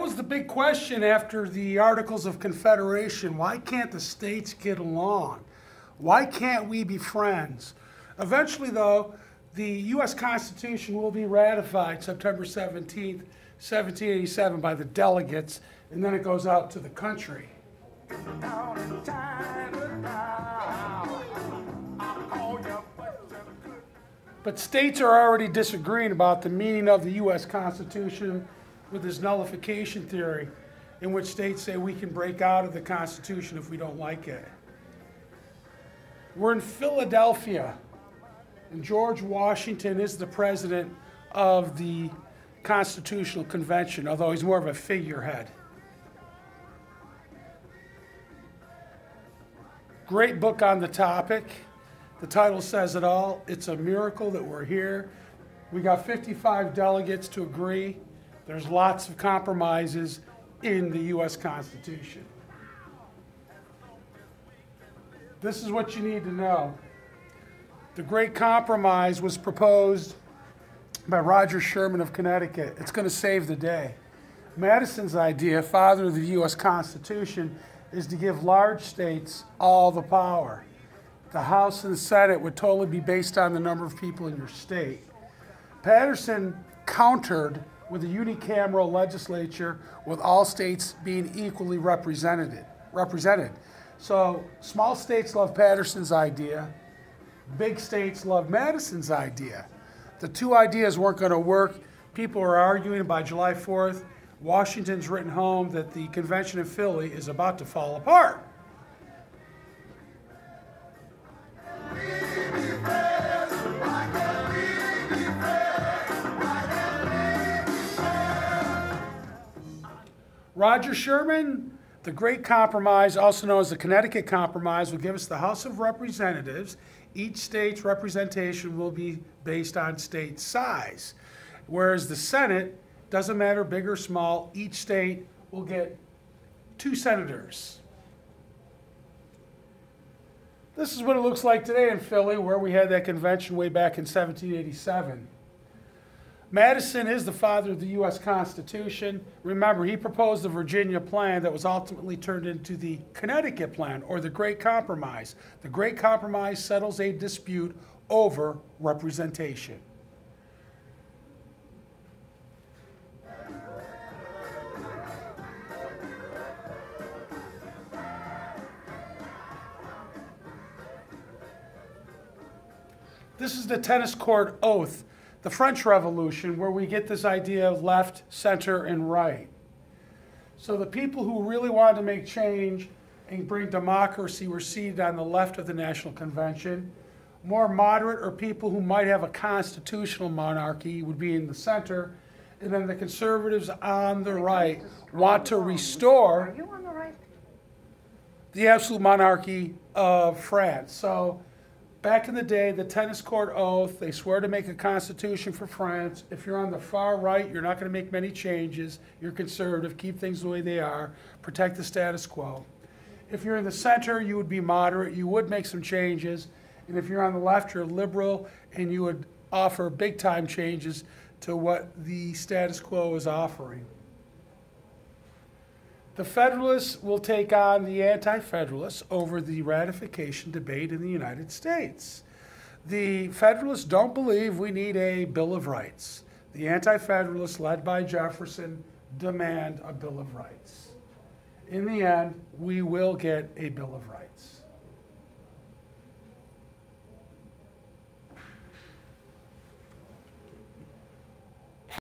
was the big question after the Articles of Confederation. Why can't the states get along? Why can't we be friends? Eventually, though, the U.S. Constitution will be ratified September 17th, 1787 by the delegates, and then it goes out to the country. But states are already disagreeing about the meaning of the U.S. Constitution with this nullification theory, in which states say we can break out of the Constitution if we don't like it. We're in Philadelphia, and George Washington is the president of the Constitutional Convention, although he's more of a figurehead. Great book on the topic. The title says it all. It's a miracle that we're here. We got 55 delegates to agree. There's lots of compromises in the U.S. Constitution. This is what you need to know. The Great Compromise was proposed by Roger Sherman of Connecticut. It's going to save the day. Madison's idea, father of the U.S. Constitution, is to give large states all the power. The House and the Senate would totally be based on the number of people in your state. Patterson countered with a unicameral legislature with all states being equally represented. So small states love Patterson's idea. Big states love Madison's idea. The two ideas weren't going to work. People were arguing. By July 4th, Washington's written home that the convention in Philly is about to fall apart. Roger Sherman, the Great Compromise, also known as the Connecticut Compromise, will give us the House of Representatives. Each state's representation will be based on state size, whereas the Senate, doesn't matter big or small, each state will get 2 senators. This is what it looks like today in Philly, where we had that convention way back in 1787. Madison is the father of the U.S. Constitution. Remember, he proposed the Virginia plan that was ultimately turned into the Connecticut plan, or the Great Compromise. The Great Compromise settles a dispute over representation. This is the tennis court oath. The French Revolution, where we get this idea of left, center, and right. So the people who really wanted to make change and bring democracy were seated on the left of the National Convention. More moderate, or people who might have a constitutional monarchy, would be in the center. And then the conservatives on the right want to restore the absolute monarchy of France. So back in the day, the tennis court oath, they swear to make a constitution for France. If you're on the far right, you're not going to make many changes. You're conservative, keep things the way they are, protect the status quo. If you're in the center, you would be moderate, you would make some changes. And if you're on the left, you're liberal, and you would offer big-time changes to what the status quo is offering. The Federalists will take on the Anti-Federalists over the ratification debate in the United States. The Federalists don't believe we need a Bill of Rights. The Anti-Federalists, led by Jefferson, demand a Bill of Rights. In the end, we will get a Bill of Rights.